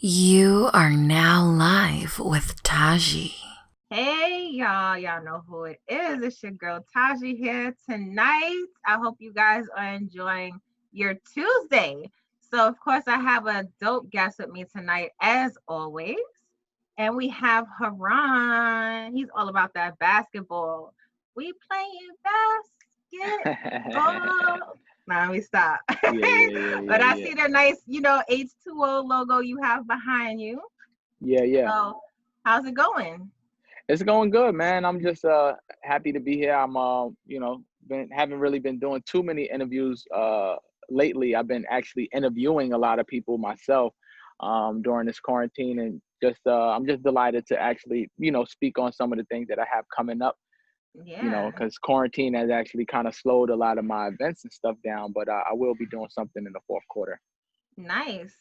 You are now live with Taji. Hey y'all, y'all know who it is. It's your girl Taji here tonight. I hope you guys are enjoying your Tuesday. So, of course, I have a dope guest with me tonight, as always. And we have Haron. He's all about that basketball. We playing basketball. Now we stop. But I see the nice, H2O logo you have behind you. Yeah. So, how's it going? It's going good, man. I'm just happy to be here. I'm haven't really been doing too many interviews lately. I've been actually interviewing a lot of people myself during this quarantine, and just I'm just delighted to actually, speak on some of the things that I have coming up. Yeah. Because quarantine has actually kind of slowed a lot of my events and stuff down, but I will be doing something in the fourth quarter. Nice.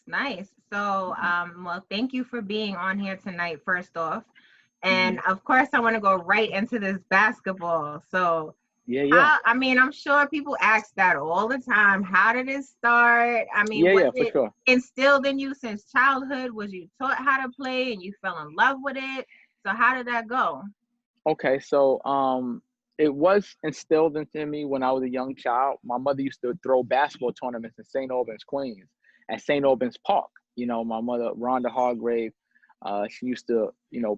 So, Hmm. well, thank you for being on here tonight, first off. Hmm. And of course, I want to go right into this basketball. So, Yeah. I'm sure people ask that all the time. How did it start? Was Yeah, for it sure. instilled in you since childhood? Was you taught how to play and you fell in love with it? So, how did that go? Okay, so it was instilled into me when I was a young child. My mother used to throw basketball tournaments in St. Albans, Queens, at St. Albans Park. My mother, Rhonda Hargrave, she used to,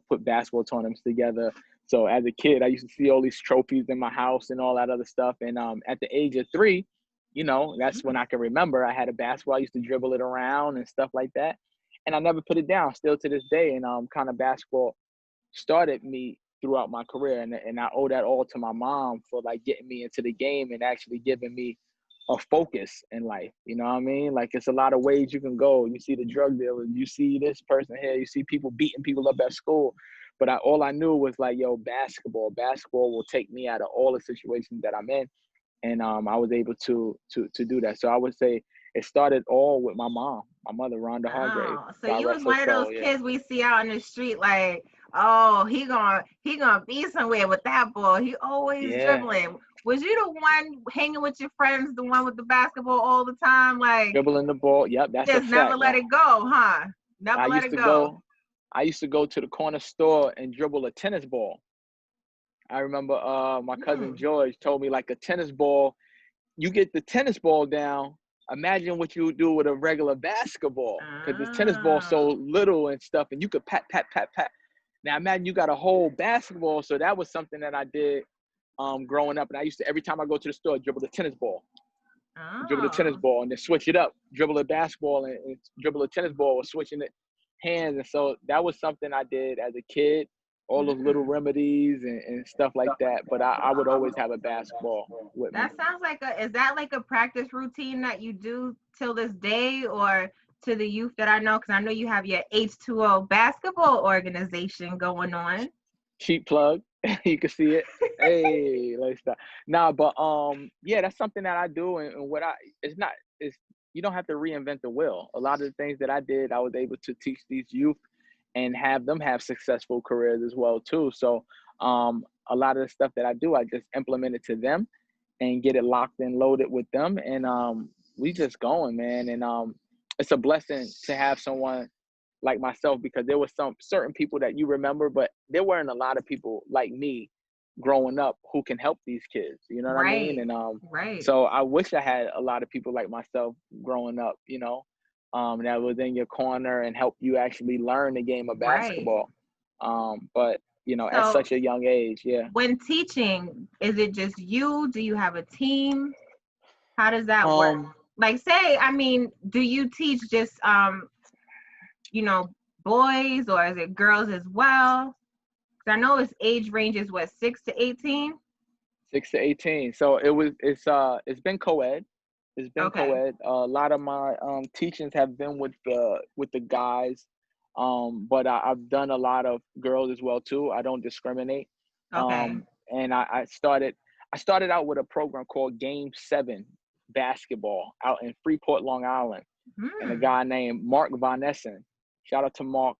put basketball tournaments together. So as a kid, I used to see all these trophies in my house and all that other stuff. And at the age of 3, that's when I can remember I had a basketball. I used to dribble it around and stuff like that. And I never put it down, still to this day. And kind of basketball started me throughout my career, and I owe that all to my mom for like getting me into the game and actually giving me a focus in life. You know what I mean? Like, it's a lot of ways you can go. You see the drug dealers, you see this person here, you see people beating people up at school. But all I knew was like, yo, basketball will take me out of all the situations that I'm in. And I was able to do that. So I would say it started all with my mom, my mother, Rhonda Hargrave. Oh, so God you was rest her one of those soul. Yeah. kids we see out in the street, like, oh, he gonna be somewhere with that ball. He always Yeah. dribbling. Was you the one hanging with your friends, the one with the basketball all the time, like Dribbling the ball. Yep, that's a just never fact. let it go, huh? I Never let used it to go. go, I used to go to the corner store and dribble a tennis ball. I remember my cousin Hmm. George told me, like, a tennis ball, you get the tennis ball down, imagine what you would do with a regular basketball. Because this tennis ball so Oh. little and stuff, and you could pat, pat, pat, pat. Now imagine you got a whole basketball. So that was something that I did growing up. And I used to, every time I go to the store, dribble the tennis Oh. ball, and then switch it up, dribble a basketball and dribble a tennis ball, or switching it hands. And so that was something I did as a kid, all those little Hmm. remedies and stuff like that. But I would always have a basketball with me. That sounds like is that like a practice routine that you do till this day, or to the youth that I know? Because I know you have your H2O basketball organization going on. Cheap plug. You can see it. Hey, let's stop. Nah, but yeah, that's something that I do, and what I it's not it's you don't have to reinvent the wheel. A lot of the things that I did, I was able to teach these youth and have them have successful careers as well too. So a lot of the stuff that I do, I just implement it to them and get it locked and loaded with them, and we just going, man. And it's a blessing to have someone like myself, because there was some certain people that you remember, but there weren't a lot of people like me growing up who can help these kids. You know what I mean? Right. And Right. so I wish I had a lot of people like myself growing up. That was in your corner and help you actually learn the game of Right. basketball. But at So such a young age, yeah. when teaching, is it just you? Do you have a team? How does that work? Um, Like, say, do you teach just you know, boys, or is it girls as well? 'Cause I know its age range is what, 6 to 18? 6 to 18. So it's been co-ed. It's been Okay. co-ed. A lot of my teachings have been with the guys, but I've done a lot of girls as well too. I don't discriminate. Okay. And I started out with a program called Game 7 Basketball out in Freeport, Long Island, and a Hmm. guy named Mark Von Essen. Shout out to Mark.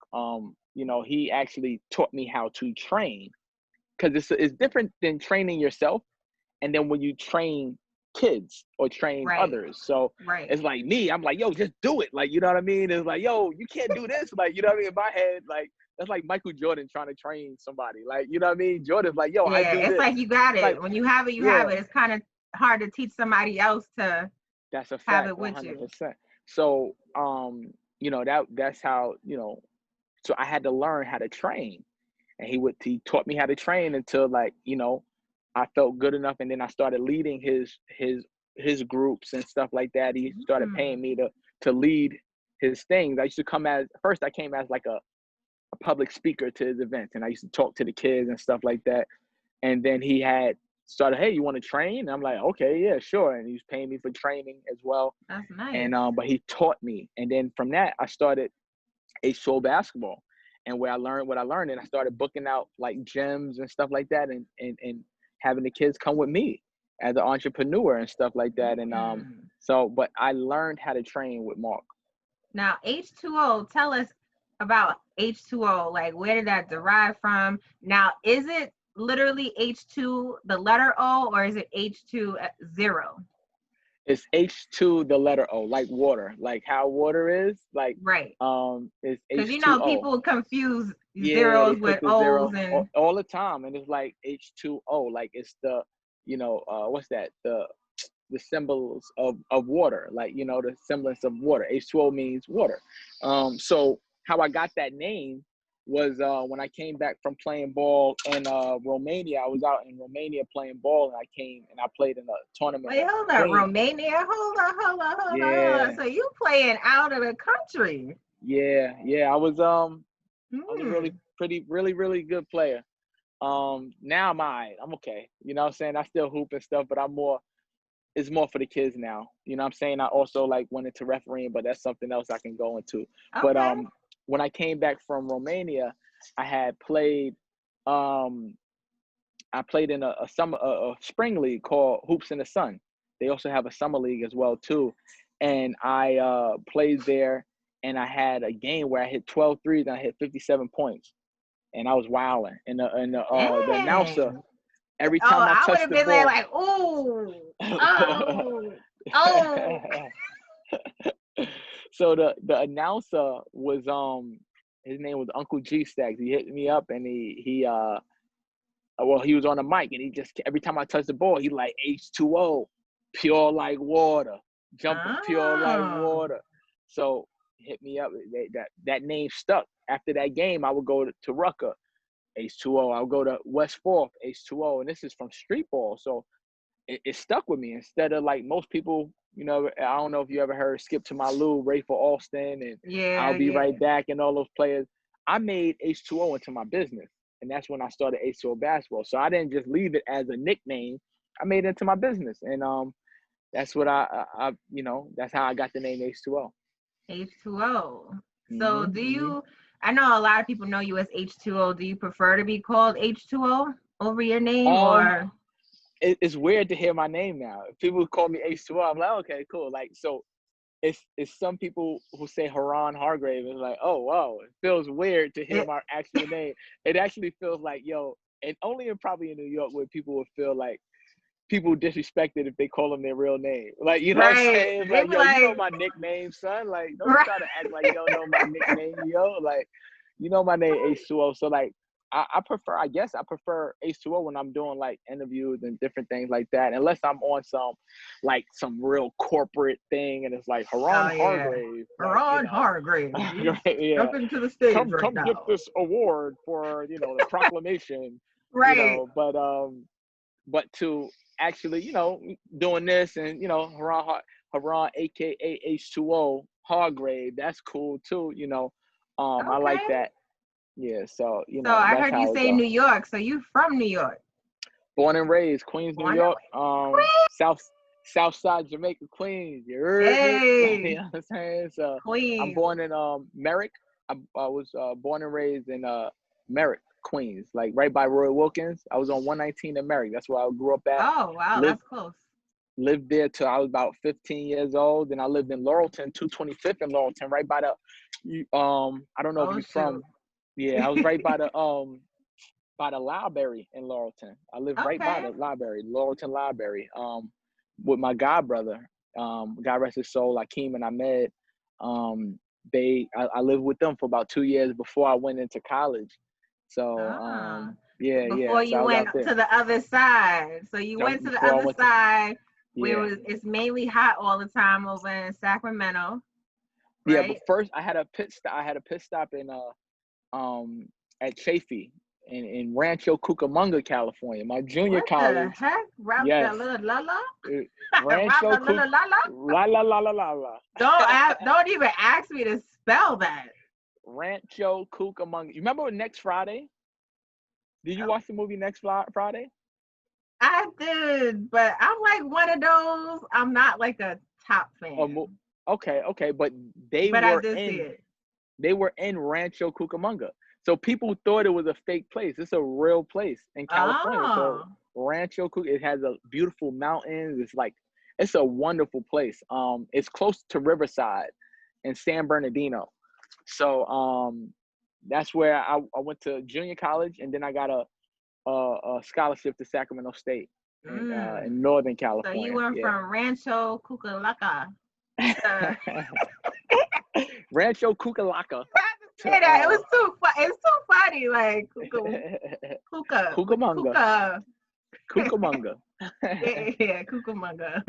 He actually taught me how to train, because it's different than training yourself, and then when you train kids or train Right. others. So Right. it's like me, I'm like, yo, just do it. Like, you know what I mean? It's like, yo, you can't do this. Like, you know what I mean? In my head, like, that's like Michael Jordan trying to train somebody. Like, you know what I mean? Jordan's like, yo, I Yeah, do it's this. like you got Like, it. When you have it, you yeah, have it. It's kind of hard to teach somebody else to that's a have fact, it with you. 100%. So, you know, that's how, you know, so I had to learn how to train. And he taught me how to train until, like, you know, I felt good enough, and then I started leading his groups and stuff like that. He started paying me to lead his things. I used to come as first I came as like a public speaker to his events, and I used to talk to the kids and stuff like that. And then he had started, hey, you want to train? And I'm like, okay, yeah, sure. And he was paying me for training as well. That's nice. And but he taught me, and then from that I started H2O Basketball, and where I learned what I learned, and I started booking out like gyms and stuff like that, and having the kids come with me as an entrepreneur and stuff like that. And so, but I learned how to train with Mark. Now, H2O, tell us about H2O. Like, where did that derive from? Now, is it literally H2, the letter O, or is it H2 0? It's H2, the letter O, like water, like how water is, like right. It's H2O. Because you know people confuse zeros with O's and all the time, and it's like H2O, like it's the, you know, what's that? The symbols of water, like, you know, the semblance of water. H2O means water. So how I got that name was when I came back from playing ball in Romania. I was out in Romania playing ball, and I came and I played in a tournament. Wait, hold on, Romania? Hold on. So you playing out of the country? Yeah. I was I was a really good player. Now I'm okay. You know what I'm saying? I still hoop and stuff, but it's more for the kids now. You know what I'm saying? I also like went into refereeing, but that's something else I can go into. Okay. But when I came back from Romania, I had played I played in a spring league called Hoops in the Sun. They also have a summer league as well too. And I played there, and I had a game where I hit 12 threes and I hit 57 points. And I was wilding. And the announcer, every time I touched the ball, there like, oh. So the announcer was his name was Uncle G Stacks. He hit me up, and he was on the mic, and he just, every time I touched the ball, he like, H2O, pure like water, jumping pure like water. So hit me up. That name stuck. After that game, I would go to Rucker, H2O. I would go to West Fork, H2O, and this is from street ball. So it stuck with me. Instead of like most people, you know, I don't know if you ever heard Skip to My Lou, Ray for Austin, and I'll be right back, and all those players. I made H2O into my business, and that's when I started H2O Basketball. So I didn't just leave it as a nickname. I made it into my business, and that's what I you know, that's how I got the name H2O. H2O. So do you? I know a lot of people know you as H2O. Do you prefer to be called H2O over your name, or? It's weird to hear my name now. People call me H2O. I'm like, okay, cool. Like, so it's some people who say Haron Hargrave. It's like, oh, wow. It feels weird to hear my actual name. It actually feels like, yo, and only probably in New York where people would feel like people disrespected if they call them their real name. Like, you know what I'm saying? It's like, yo, you know my nickname, son. Like, don't try to act like you don't know my nickname, yo. Like, you know my name H2O. So like, I prefer H2O when I'm doing like interviews and different things like that, unless I'm on some real corporate thing, and it's like Haron Hargrave. Haron Hargrave. Yeah. Jump into the stage come now. get this award for, you know, the proclamation. Right. You know, but to actually, you know, doing this, and, you know, Haron aka H2O Hargrave, that's cool too, you know. I like that. Yeah, so, you know. So I heard you say New York. So you from New York? Born and raised, Queens, New York. South Side Jamaica, Queens. You heard me? You know what I'm saying? So Queens. I'm born in Merrick. I was born and raised in Merrick, Queens, like right by Roy Wilkins. I was on 119 in Merrick. That's where I grew up at. Oh wow, that's close. Lived there till I was about 15 years old. Then I lived in Laurelton, 225th in Laurelton, right by the I don't know if you're from. Yeah, I was right by the library in Laurelton. I lived right by the library, Laurelton Library. with my god brother, God rest his soul, Akeem and Ahmed. I lived with them for about 2 years before I went into college. So yeah. Before So you I was went out there. to the other side. So you went to the Before I other went side yeah. where it's mainly hot all the time over in Sacramento, Yeah, but right? first I had a pit stop in at Chafee in Rancho Cucamonga, California. My junior What the college. heck? Rap Yes. the little lala? Rancho Rap the little lala? La la la la la la. Don't even ask me to spell that. Rancho Cucamonga. You remember Next Friday? Did you watch the movie Next Friday? I did, but I'm like one of those. I'm not like a top fan. Okay, but But I did see it. they were in Rancho Cucamonga. So people thought it was a fake place. It's a real place in California. So Rancho Cucamonga, it has a beautiful mountains. It's a wonderful place. It's close to Riverside in San Bernardino. So that's where I went to junior college, and then I got a scholarship to Sacramento State in Northern California. So you went from Rancho Cucamonga. Rancho Cucamonga. It was too it's too funny, like Cucamonga. Cucamonga. yeah, Cucamonga.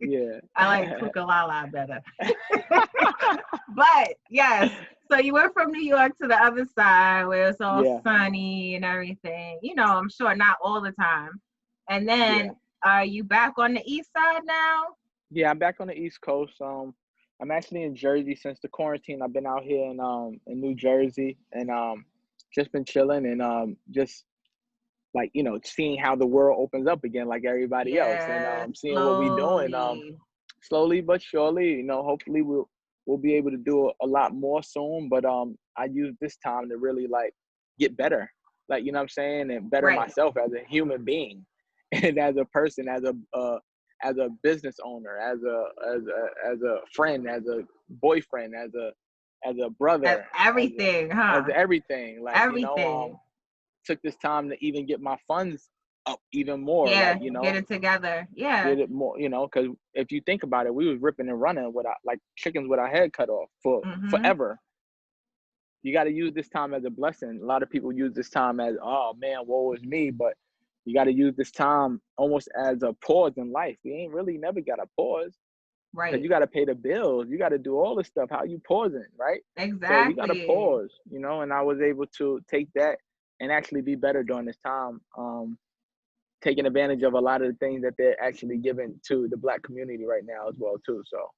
Yeah. I like Cucalala better. But yes, so you went from New York to the other side where it's all sunny and everything. I'm sure not all the time. And then are you back on the east side now? Yeah, I'm back on the East Coast. I'm actually in Jersey since the quarantine. I've been out here in New Jersey and just been chilling and just seeing how the world opens up again like everybody else, and seeing slowly. what we're doing slowly but surely. Hopefully we'll be able to do a lot more soon, but I use this time to really get better, you know what I'm saying, and better myself as a human being and as a person, as a business owner, as a friend, as a boyfriend, as a brother, as everything, as everything, everything. Took this time to even get my funds up even more. Yeah, get it together. Yeah, get it more. Because if you think about it, we was ripping and running like chickens with our head cut off for forever. You got to use this time as a blessing. A lot of people use this time as, oh man, woe is me, but you got to use this time almost as a pause in life. We ain't really never got to pause. Right. Because you got to pay the bills. You got to do all this stuff. How you pausing, right? Exactly. So you got to pause, and I was able to take that and actually be better during this time, taking advantage of a lot of the things that they're actually giving to the Black community right now as well, too. So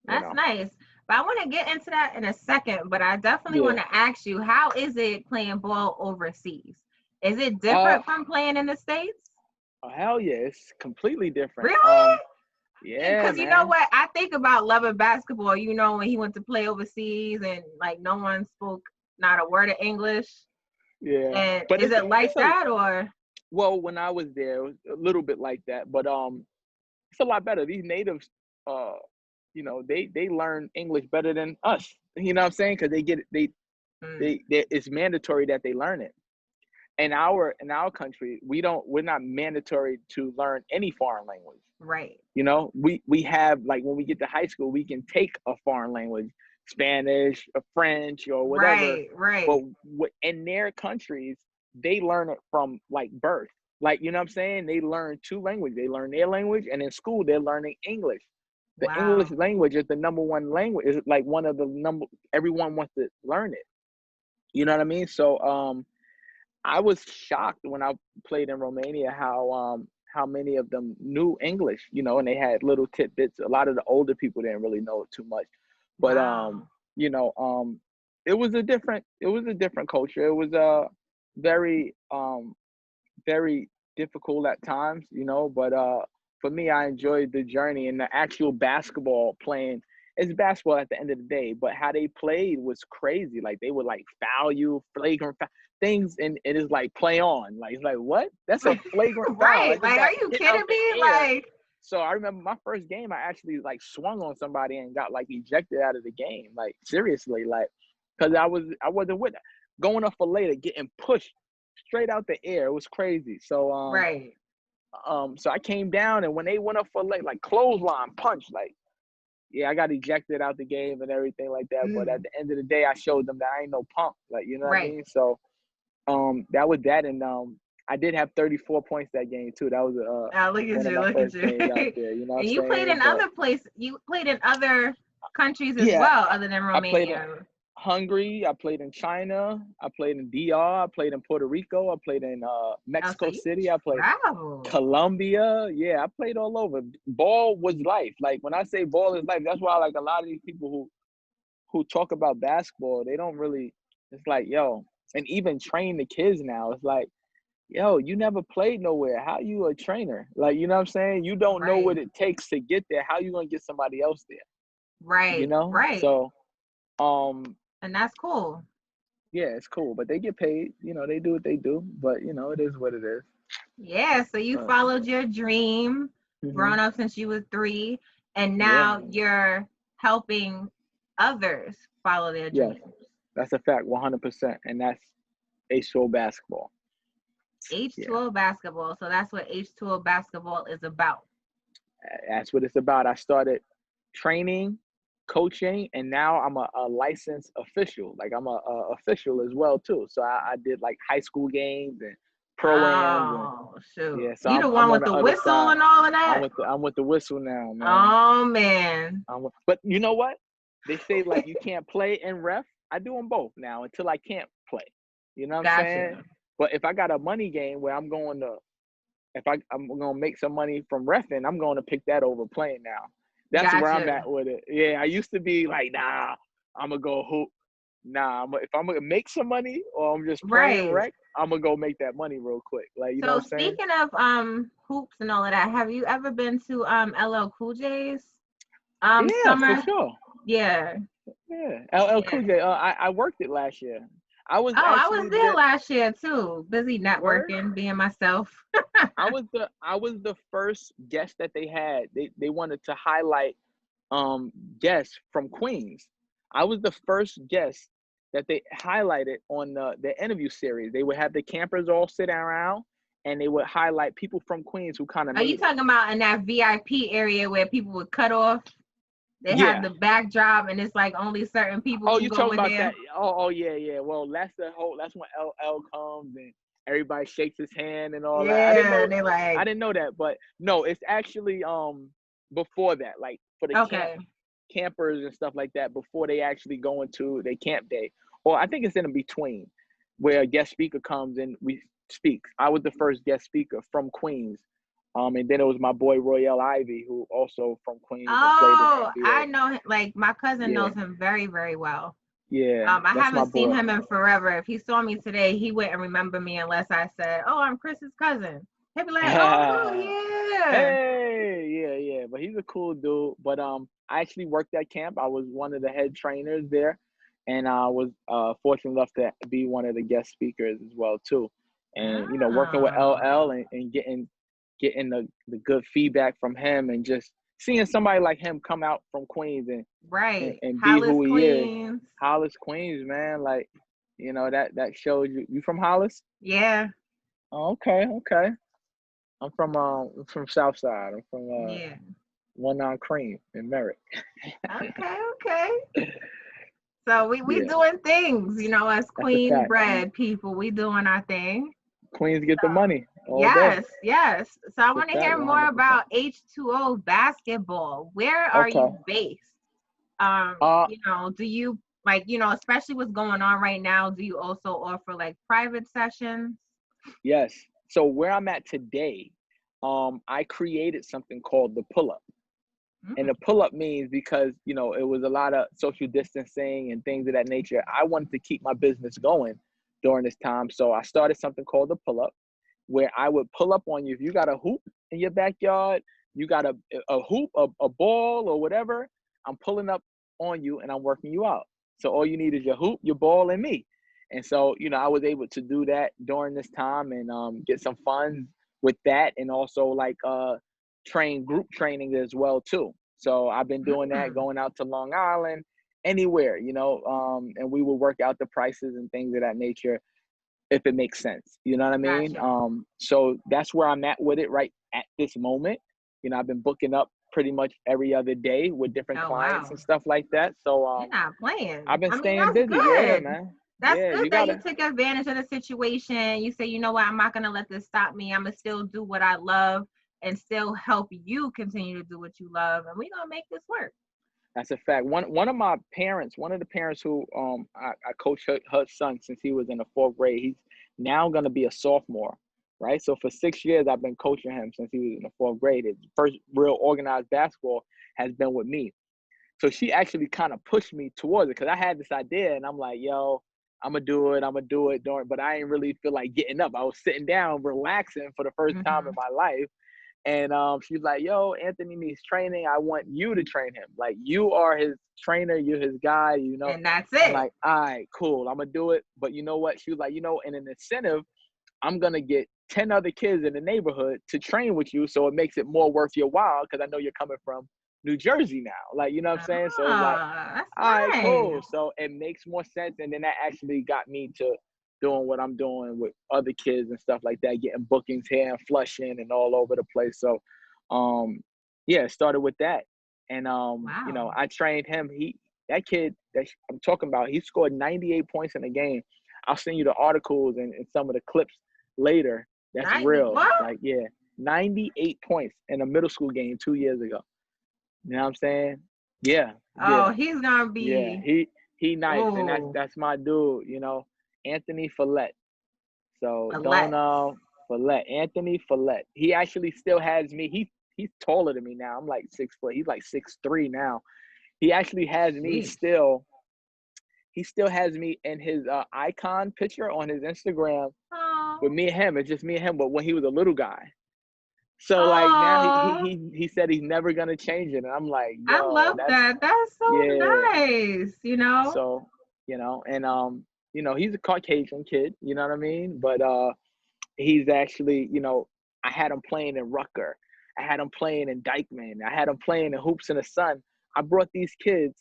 that's nice. But I want to get into that in a second, but I definitely want to ask you, how is it playing ball overseas? Is it different from playing in the States? Oh, hell yeah. It's completely different. Really? Yeah, because you know what? I think about loving basketball, when he went to play overseas and no one spoke not a word of English. Yeah. And but is it like that or? Well, when I was there, it was a little bit like that, but it's a lot better. These natives, they learn English better than us. You know what I'm saying? Because it's mandatory that they learn it. In our country, we're not mandatory to learn any foreign language. Right. We have when we get to high school, we can take a foreign language. Spanish or French or whatever. Right. But in their countries, they learn it from birth. You know what I'm saying? They learn two languages. They learn their language, and in school, they're learning English. The English language is the number one language. It's one of the everyone wants to learn it. You know what I mean? So I was shocked when I played in Romania how many of them knew English, and they had little tidbits. A lot of the older people didn't really know it too much. But it was a different culture. It was very very difficult at times, but for me, I enjoyed the journey and the actual basketball playing. It's basketball at the end of the day, but how they played was crazy. They would foul you, flagrant things, and it is play on. It's what? That's a flagrant foul. Right. Are you kidding me? So I remember my first game, I actually swung on somebody and got ejected out of the game. Seriously, because I wasn't with it. Going up for later, getting pushed straight out the air. It was crazy. So right. So I came down, and when they went up for like clothesline punch, like, yeah, I got ejected out the game and everything like that. But at the end of the day, I showed them that I ain't no punk, like, you know what I Right. mean? So that was that, and I did have 34 points that game too. That was Look at one of you, my look at first you. games out there. You know what I'm And you played saying? in But other places. You played in other countries as yeah, well, other than I played in Romania. Hungary. I played in China. I played in DR. I played in Puerto Rico. I played in Oh, so Mexico you City. I played traveled. Colombia. Yeah, I played all over. Ball was life. Like, when I say ball is life, that's why, like, a lot of these people who talk about basketball, they don't really. It's like, yo, and even train the kids now. It's like, yo, you never played nowhere. How you a trainer? Like, you know what I'm saying? You don't know Right, what it takes to get there. How you gonna get somebody else there? You right, know? right. So, um, And that's cool. yeah, it's cool, but they get paid. You know, they do what they do, but you know, it is what it is. Yeah, so you But, followed your dream, hmm growing up since you were 3, and yeah, now you're helping others follow their yes, dreams. that's a fact, 100%, and that's H2O basketball. Yeah, H2O basketball. So that's what H2O basketball is about. that's what it's about. I started training, coaching, and now I'm a licensed official. Like, I'm a official as well too. So I did like high school games and pro-ams, and Oh, shoot. yeah. So You the I'm one on with the the other whistle side. and all of that? I'm with the whistle now, man. Oh, man. But you know what? They say, like, you can't play and ref. I do them both now until I can't play. You know what I'm saying? Gotcha. But if I got a money game where I'm gonna make some money from reffing, I'm gonna pick that over playing now. That's where I'm Gotcha. at with it. Yeah, I used to be like, nah, I'm gonna go hoop. Nah, if I'm gonna make some money or I'm just playing Right. rec, I'm gonna go make that money real quick. Like, you know So what I'm saying? speaking of hoops and all of that, have you ever been to LL Cool J's Yeah, for summer? sure. Yeah. Yeah, LL Yeah. Cool J. I worked it last year. I was Oh, I was actually there the last year too. Busy word. networking, being myself. I was the first guest that they had. They wanted to highlight guests from Queens. I was the first guest that they highlighted on the interview series. They would have the campers all sit around, and they would highlight people from Queens who kind of Are you made it. talking about in that VIP area where people would cut off? They have Yeah. the backdrop and it's like only certain people Oh, can you go talking in about there. that? Oh, yeah, yeah. Well, that's when LL comes and everybody shakes his hand and all that. Yeah, they I like, didn't know that, but no, it's actually before that, like, for the okay. campers and stuff like that, before they actually go into their camp day. Or I think it's in between, where a guest speaker comes and we speak. I was the first guest speaker from Queens. And then it was my boy Royale Ivy, who also from Queens and played in Oh, the NBA. I know him. Like my cousin Yeah, knows him very, very well. yeah, I that's my haven't seen boy. him in forever. If he saw me today, he wouldn't remember me unless I said, "Oh, I'm Chris's cousin." He'd be like, "Oh, cool, yeah." Hey, yeah, yeah. But he's a cool dude. But I actually worked at camp. I was one of the head trainers there, and I was fortunate enough to be one of the guest speakers as well too. And working with Oh, LL and getting the good feedback from him, and just seeing somebody like him come out from Queens right. and be Hollis, who he is. Queens. Hollis, Queens, man. Like, that shows you from Hollis? Yeah, Oh, okay, okay. I'm from Southside. I'm from yeah. One on Cream in Merritt. Okay, okay. So we Yeah, doing things, as that's a queen fact. bred people. We doing our thing. Queens get the So money all day. yes, yes. So I That's want a to fact, hear more 100%. about H2O basketball. Where are Okay. you based? Uh, Do you like, especially what's going on right now, do you also offer like private sessions? yes. So where I'm at today, I created something called the pull-up. And Mm, the pull-up means, because, it was a lot of social distancing and things of that nature, I wanted to keep my business going during this time. So I started something called the pull-up, where I would pull up on you. If you got a hoop in your backyard, you got a hoop, a ball or whatever, I'm pulling up on you and I'm working you out. So all you need is your hoop, your ball, and me. And so, I was able to do that during this time and get some funds with that, and also like train group training as well too. So I've been doing that, mm, going out to Long Island, anywhere, and we will work out the prices and things of that nature if it makes sense. You know what I mean? gotcha. So that's where I'm at with it at this moment. You know, I've been booking up pretty much every other day with different Oh, clients wow. and stuff like that. So You're not playing. I've been I mean, staying that's busy. Yeah, good. man. That's Yeah, good you that you gotta. took advantage of the situation. You say, you know what, I'm not going to let this stop me. I'm going to still do what I love and still help you continue to do what you love. And we're going to make this work. That's a fact. One of my parents, one of the parents who I coached her son since he was in the 4th grade. He's now gonna be a sophomore, right? So for 6 years I've been coaching him since he was in the 4th grade. His first real organized basketball has been with me. So she actually kind of pushed me towards it because I had this idea and I'm like, yo, I'm gonna do it during, but I didn't really feel like getting up. I was sitting down, relaxing for the first time in my life. And she's like, yo, Anthony needs training. I want you to train him. Like, you are his trainer. You're his guy, you know. And that's I'm it. like, all right, cool. I'm going to do it. But you know what? She was like, you know, in an incentive, I'm going to get 10 other kids in the neighborhood to train with you. So it makes it more worth your while because I know you're coming from New Jersey now. Like, you know what I'm saying? So it's like, That's all right, nice. cool. So it makes more sense. And then that actually got me to doing what I'm doing with other kids and stuff like that, getting bookings here and Flushing and all over the place. So, yeah, it started with that. And, you know, Wow. I trained him. That kid that I'm talking about, he scored 98 points in a game. I'll send you the articles and some of the clips later. That's 90, real. what? Like, yeah, 98 points in a middle school game 2 years ago. You know what I'm saying? Yeah. Oh, Yeah. he's going to Yeah. be. He nice. And Oh, that's my dude, you know. Anthony Follett. So let's. Follett. Anthony Follett. He actually still has me. He's taller than me now. I'm like 6 foot. He's like 6'3" now. He actually has me still. He still has me in his icon picture on his Instagram with me and him. It's just me and him, but when he was a little guy. So like now he said he's never gonna change it. And I'm like, yo, I love that. That's so nice, you know. So, you know, and you know, he's a Caucasian kid, you know what I mean? But he's actually, you know, I had him playing in Rucker. I had him playing in Dykeman. I had him playing in Hoops in the Sun. I brought these kids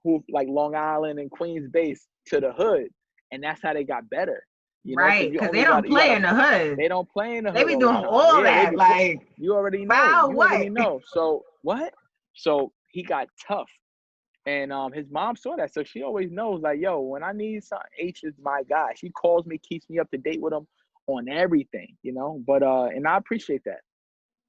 who like Long Island and Queens base to the hood, and that's how they got better. You know, Right, because they don't play in the hood. They don't play in the hood. They be doing all that, like you already know. Foul You what? already know. So what? So he got tough. And his mom saw that. So she always knows, like, yo, when I need something, H is my guy. She calls me, keeps me up to date with him on everything, you know. But and I appreciate that.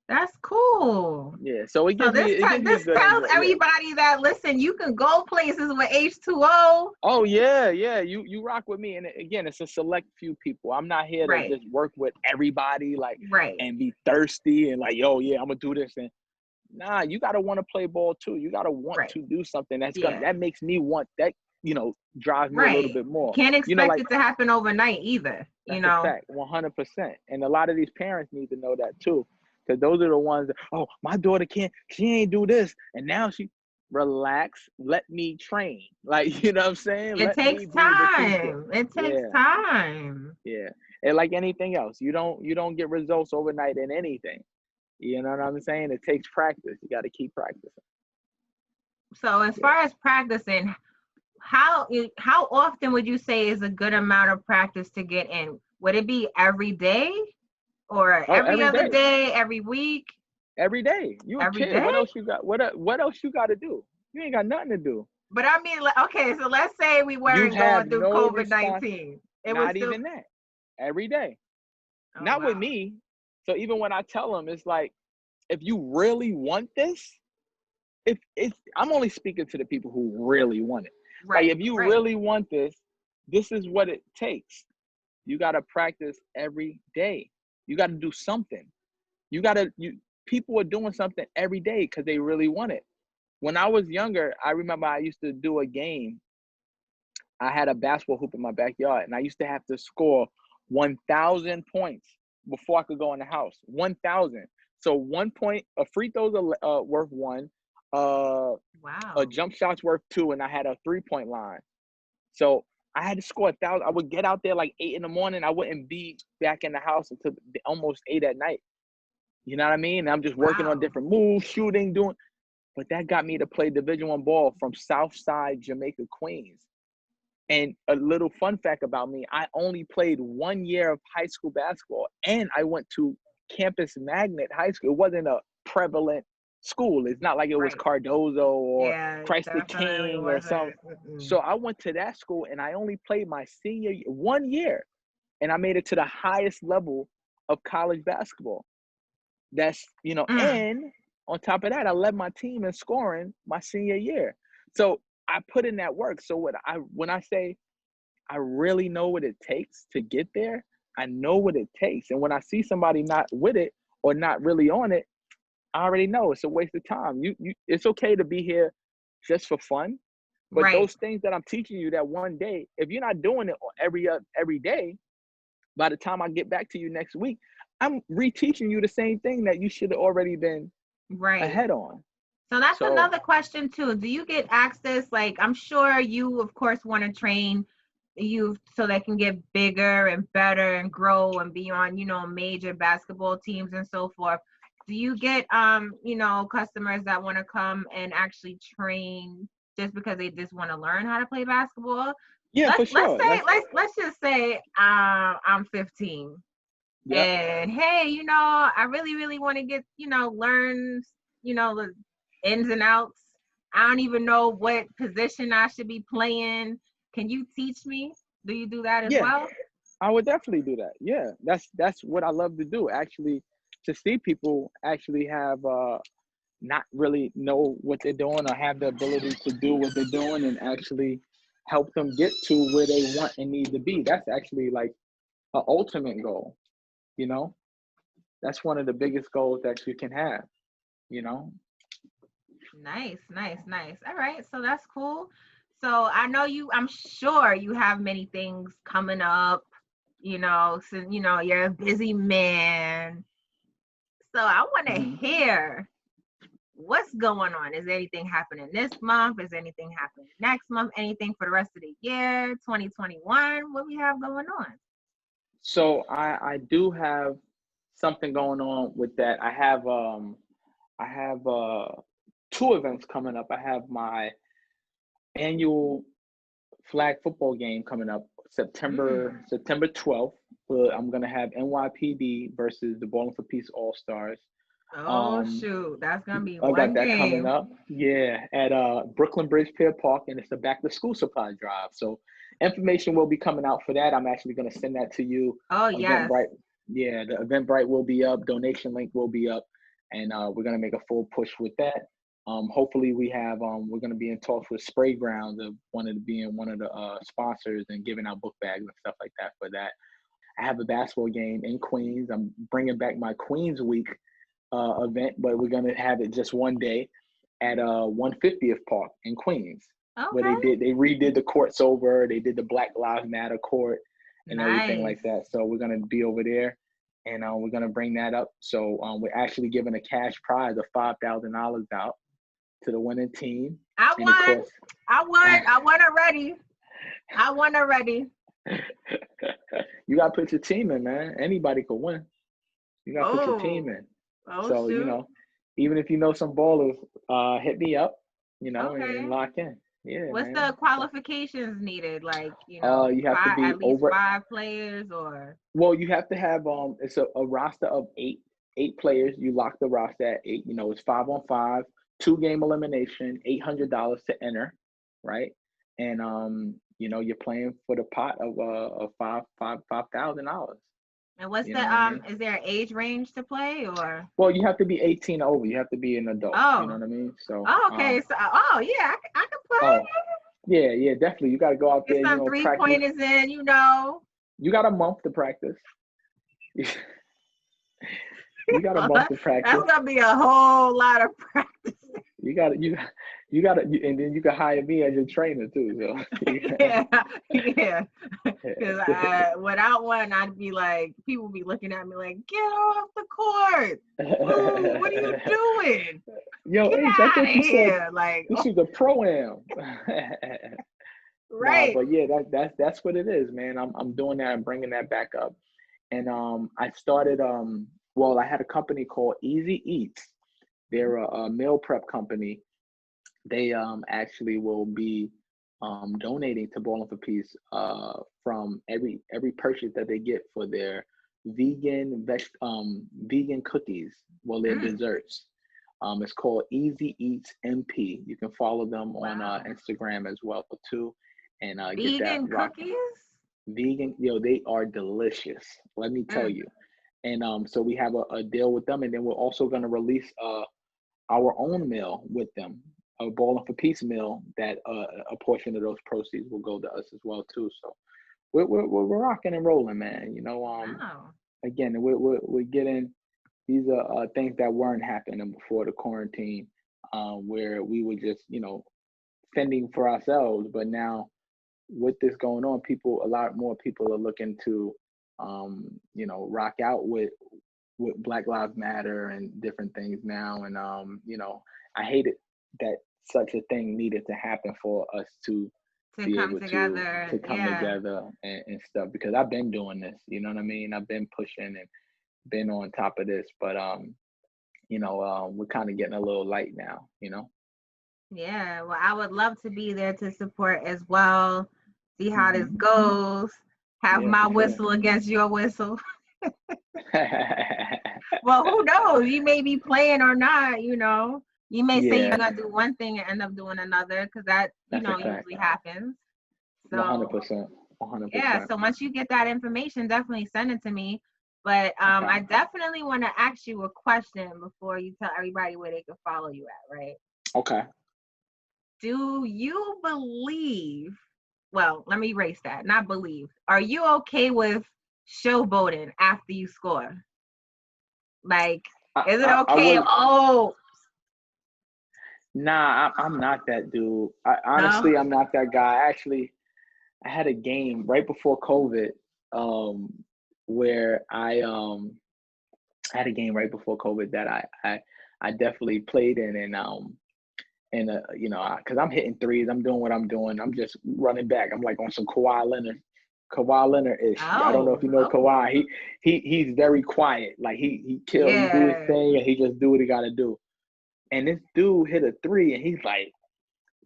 That's cool. Yeah. So it gives this tells everybody that, listen, you can go places with H2O. Oh yeah, yeah. You rock with me. And again, it's a select few people. I'm not here to just work with everybody, like, and be thirsty and like, yo, yeah, I'm gonna do this. And nah, you gotta want to play ball too. You gotta want to do something that makes me want that, you know, drives me a little bit more. Can't expect it to happen overnight either. That's you know, a fact, 100%. And a lot of these parents need to know that too, because those are the ones that, oh, my daughter she ain't do this, and now she relax. Let me train, like, you know what I'm saying? It takes time. It takes time. Yeah, and like anything else, you don't get results overnight in anything. You know what I'm saying? It takes practice. You got to keep practicing. So as far as practicing, how often would you say is a good amount of practice to get in? Would it be every day or every other day, every week? Every day. You a kid. What else you got? What else you got to do? You ain't got nothing to do. But I mean, okay, so let's say we weren't going through COVID-19. Not even that. Every day. Not with me. So even when I tell them, it's like, if you really want this, I'm only speaking to the people who really want it. Like, if you really want this is what it takes. You got to practice every day. You got to do something. People are doing something every day because they really want it. When I was younger, I remember I used to do a game. I had a basketball hoop in my backyard, and I used to have to score 1,000 points before I could go in the house. 1,000. So 1 point, a free throw's worth 1. A jump shot's worth 2, and I had a 3-point line. So I had to score 1,000. I would get out there like 8 in the morning. I wouldn't be back in the house until almost 8 at night. You know what I mean? And I'm just working on different moves, shooting, doing. But that got me to play Division I ball from Southside Jamaica, Queens. And a little fun fact about me, I only played 1 year of high school basketball, and I went to Campus Magnet High School. It wasn't a prevalent school. It's not like it was Right. Cardozo or Yeah, it Christ the definitely King or something. wasn't. Mm-mm. So I went to that school and I only played my senior 1 year, and I made it to the highest level of college basketball. That's, Mm. and on top of that, I led my team in scoring my senior year. So I put in that work. So when I say I really know what it takes to get there, I know what it takes. And when I see somebody not with it or not really on it, I already know it's a waste of time. It's okay to be here just for fun, but Right. those things that I'm teaching you that one day, if you're not doing it every day, by the time I get back to you next week, I'm reteaching you the same thing that you should have already been Right. ahead on. So that's So another question too. Do you get access? Like, I'm sure you, of course, want to train youth so they can get bigger and better and grow and be on, major basketball teams and so forth. Do you get, customers that want to come and actually train just because they just want to learn how to play basketball? yeah, for Let's sure. say let's just say I'm 15. Yep. And hey, I really want to get, learn, the ins and outs. I don't even know what position I should be playing. Can you teach me? Do you do that as Yeah, well? I would definitely do that. Yeah, that's what I love to do. Actually, to see people actually have not really know what they're doing or have the ability to do what they're doing and actually help them get to where they want and need to be. That's actually like an ultimate goal, you know? That's one of the biggest goals that you can have, you know? Nice, nice, nice. All right, so that's cool. So I'm sure you have many things coming up, since you're a busy man. So I want to Mhm. hear what's going on. Is there anything happening this month? Is there anything happening next month? Anything for the rest of the year, 2021? What we have going on? So I do have something going on with that. I have two events coming up. I have my annual flag football game coming up Mm. September 12th. I'm gonna have NYPD versus the Bowling for Peace All Stars. Oh Um, shoot, that's gonna be I got one that coming game. up. Yeah, at Brooklyn Bridge Pier Park, and it's a back to school supply drive. So information will be coming out for that. I'm actually gonna send that to you. Oh yes. Eventbrite. Yeah, the Eventbrite will be up. Donation link will be up, and we're gonna make a full push with that. Hopefully we're gonna be in talks with Spray Grounds of being one of the sponsors and giving out book bags and stuff like that for that. I have a basketball game in Queens. I'm bringing back my Queens Week event, but we're gonna have it just one day at 150th Park in Queens, where Okay. they redid the courts over. They did the Black Lives Matter court and everything Nice. like that. So we're gonna be over there, and we're gonna bring that up. So we're actually giving a cash prize of $5,000 out to the winning team, I and of won. course. I won already. I won already. You gotta put your team in, man. Anybody could win. You gotta put your team Oh. in. Oh So, shoot. even if you know some ballers, hit me up, and Okay. lock in. Yeah, What's man. the So, qualifications needed? Like, you have to five, be at least over. 5 players or Well, you have to have it's a roster of eight players. You lock the roster at eight. It's 5-on-5, 2-game elimination, $800 to enter, right? And you're playing for the pot of $5,000. and what's You the know what I mean? is there an age range to play or Well, you have to be 18 over. You have to be an adult. You know oh what I mean? So, oh okay so yeah I can play oh, yeah, definitely. You got to go out get there, some practice. 3 pointers in You got a month to practice. You got a Well, month to that's practice. gonna be a whole lot of practice. And then you can hire me as your trainer too. So, Yeah, yeah. Because without one, I'd be like, people be looking at me like, get off the court. Whoa, what are you doing? Yo, Get H, I out of thought you said here. Like, this oh, is a pro-am. Nah, right. but yeah, that's what it is, man. I'm doing that and bringing that back up. And I started well, I had a company called Easy Eats. They're a meal prep company. They actually will be donating to Bowling for Peace from every purchase that they get for their vegan cookies. Well, they're Mm, desserts. It's called Easy Eats MP. You can follow them on wow. Instagram as well too, and get that Vegan rock. cookies? Vegan, they are delicious. Let me tell Mm, you. And so we have a deal with them, and then we're also going to release our own meal with them, a Balling for Peace meal that a portion of those proceeds will go to us as well too. So we're rocking and rolling, man. wow. Again, we're getting these are things that weren't happening before the quarantine, where we were just fending for ourselves, but now with this going on, a lot more people are looking to rock out with Black Lives Matter and different things now. And I hated that such a thing needed to happen for us to To be come able to together. come Yeah. together and stuff, because I've been doing this, you know what I mean? I've been pushing and been on top of this, but we're kind of getting a little light now. Yeah. Well, I would love to be there to support as well. See how this Hmm. goes. Have Yeah, my for sure. whistle against your whistle. Well, who knows? You may be playing or not, you know. You may say you're Yeah, gonna do one thing and end up doing another because that, that's a fact. usually happens. So 100%. yeah, 100%. so once you get that information, definitely send it to me. But Okay. I definitely want to ask you a question before you tell everybody where they can follow you at, right? Okay. Do you believe, well, let me erase that, not believe. Are you okay with showboating after you score? Like, I, is it I, I okay? would. Oh, Nah, I'm not that dude. no. Honestly, I'm not that guy. Actually, I had a game right before COVID, um, where I had a game right before COVID that I definitely played in, and because I'm hitting threes, I'm doing what I'm doing. I'm just running back. I'm like on some Kawhi Leonard ish. I don't know if Oh, you know okay. Kawhi. He's very quiet. Like he do his Yeah, thing and he just do what he got to do. And this dude hit a three, and he's like,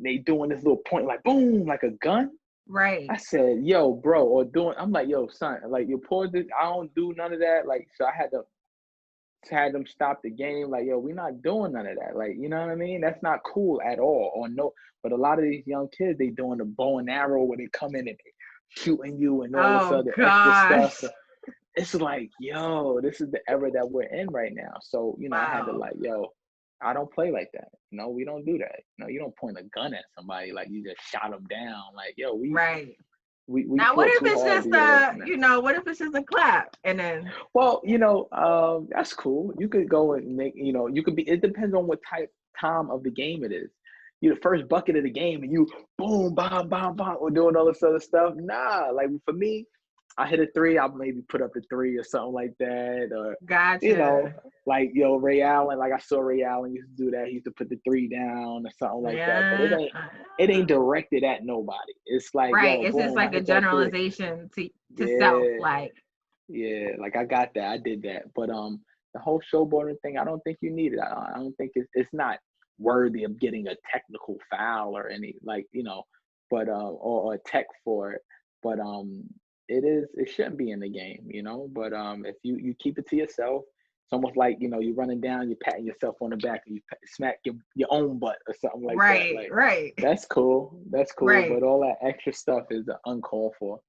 they doing this little point, like boom, like a gun. right. I said, yo, bro, I'm like, yo, son, like you pause this. I don't do none of that. Like, so I had them stop the game. Like, yo, we're not doing none of that. Like, you know what I mean? That's not cool at all. Or no, but a lot of these young kids, they doing the bow and arrow where they come in and they shooting you and all this Oh other extra stuff. gosh. It's like, yo, this is the era that we're in right now. So, I had to Wow. like, yo, I don't play like that. We don't do that. You don't point a gun at somebody like you just shot them down. Like, yo, Right. we Now, what fought if too it's hard to just get away from that. what if it's just a clap and then Well, that's cool. You could go and make, you could be, it depends on what time of the game it is. You the first bucket of the game and you boom, bomb, bomb, bomb, or doing all this other stuff. Nah, like for me, I hit a three, I'll maybe put up a three or something like that. Or, gotcha? like, Ray Allen, like I saw Ray Allen used to do that. He used to put the three down or something like that. But it Yeah. ain't, it ain't directed at nobody. It's like, Right. yo, It's just boom, I like a hit that three. generalization to self. Yeah. Like, Yeah, like I got that. I did that. But the whole showboating thing, I don't think you need it. I don't think it's not worthy of getting a technical foul or any, like, but or a tech for it. But it shouldn't be in the game. But if you keep it to yourself, it's almost like, you're running down, you're patting yourself on the back and you smack your own butt or something like that. right, Like, right, that's cool. That's cool. right. But all that extra stuff is uncalled for.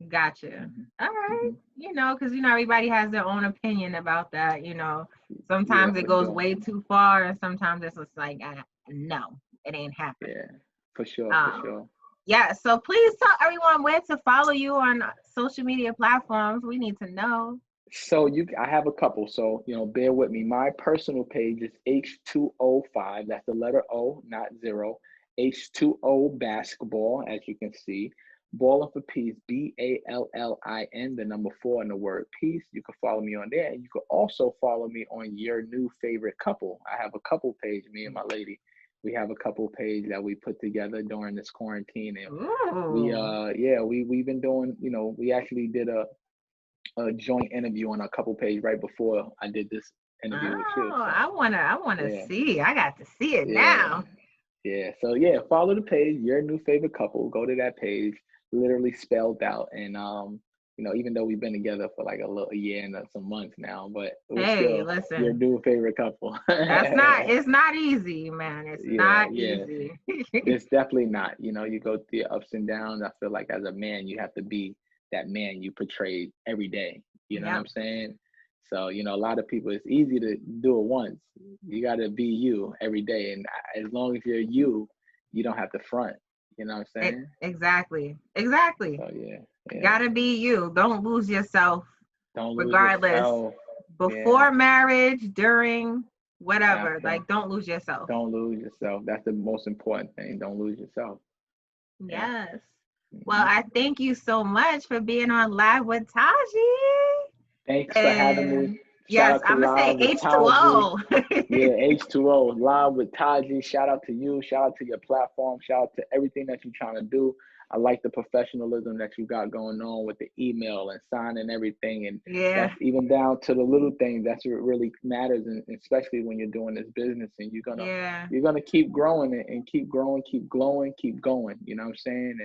Gotcha. Hmm. All right. Hmm. Because everybody has their own opinion about that. Yeah, Sometimes it for goes sure. way too far, and sometimes it's just like, no, it ain't happening. Yeah, for sure, for Um, sure. yeah. So please tell everyone where to follow you on social media platforms. We need to know. So I have a couple. So, bear with me. My personal page is H2O5. That's the letter O, not zero. H2O Basketball, as you can see. Ballin' for Peace, BALLIN, the number 4 and the word peace. You can follow me on there. And you can also follow me on your new favorite couple. I have a couple page, me and my lady. We have a couple page that we put together during this quarantine. And Ooh. we've been doing, we actually did a joint interview on a couple page right before I did this interview with you. Oh, So I wanna yeah, see. I got to see it yeah, now. yeah. So yeah, follow the page, your new favorite couple. Go to that page, literally spelled out. And even though we've been together for like a year and some months now, but we're Hey, still your listen, new favorite couple. it's not easy, man. It's Yeah, not yeah. easy. It's definitely not. You go through your ups and downs. I feel like as a man, you have to be that man you portray every day. You know what Yep, I'm saying? So, a lot of people, it's easy to do it once. You got to be you every day. And as long as you're you, you don't have to front. You know what I'm saying? exactly. So, yeah, yeah. Gotta be you. Don't lose yourself, Don't lose regardless. yourself. Yeah. Before marriage, during, whatever. After. Like, don't lose yourself. Don't lose yourself. That's the most important thing. Don't lose yourself. Yeah. Yes. Well, Hmm. I thank you so much for being on Live with Taji. Thanks for having me. And Shout yes, out to I'm gonna say Live with Taji. H2O. Yeah, H2O, Live with Taji. Shout out to you. Shout out to your platform. Shout out to everything that you're trying to do. I like the professionalism that you got going on with the email and signing everything. And Yeah, that's even down to the little things. That's what really matters, and especially when you're doing this business and yeah, you're gonna keep growing and keep growing, keep glowing, keep going. You know what I'm saying?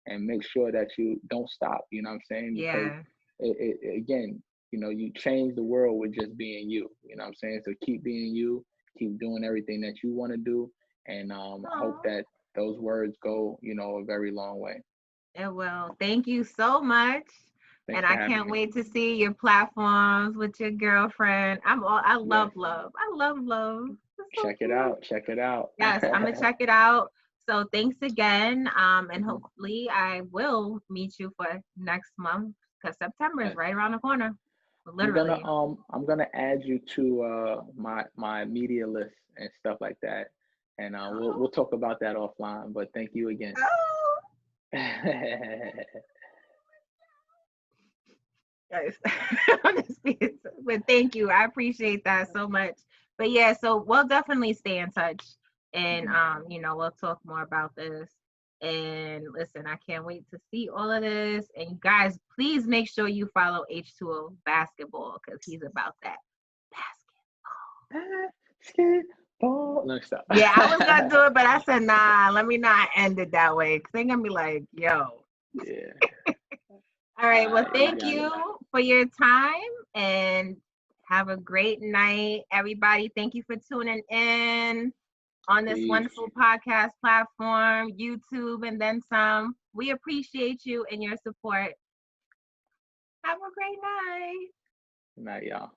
And make sure that you don't stop. You know what I'm saying? Because yeah. again, you change the world with just being you. You know what I'm saying? So keep being you, keep doing everything that you want to do, and I hope Oh, that those words go, a very long way. it will. Thank you so much. Thanks And for I having can't me. wait to see your platforms with your girlfriend. I Yes, love love. I love love. It's so check it cute. out. Check it out. Yes, I'm gonna check it out. So thanks again. And Mhm. hopefully I will meet you for next month because September is Yes. right around the corner. I'm gonna Literally. I'm gonna add you to my media list and stuff like that, and we'll Oh, talk about that offline. But thank you again. oh. Yes. I'm just being but thank you. I appreciate that so much. But yeah, so we'll definitely stay in touch and Mhm. we'll talk more about this. And listen, I can't wait to see all of this. And you guys, please make sure you follow H2O Basketball because he's about that Basketball. No, stop. basket. Yeah, I was gonna do it, but I said, nah, let me not end it that way. Cause they're gonna be like, yo. Yeah. All right. Well, You thank got it. you for your time and have a great night, everybody. Thank you for tuning in on this Peace. wonderful podcast platform, YouTube, and then some. We appreciate you and your support. Have a great night. Good night, y'all.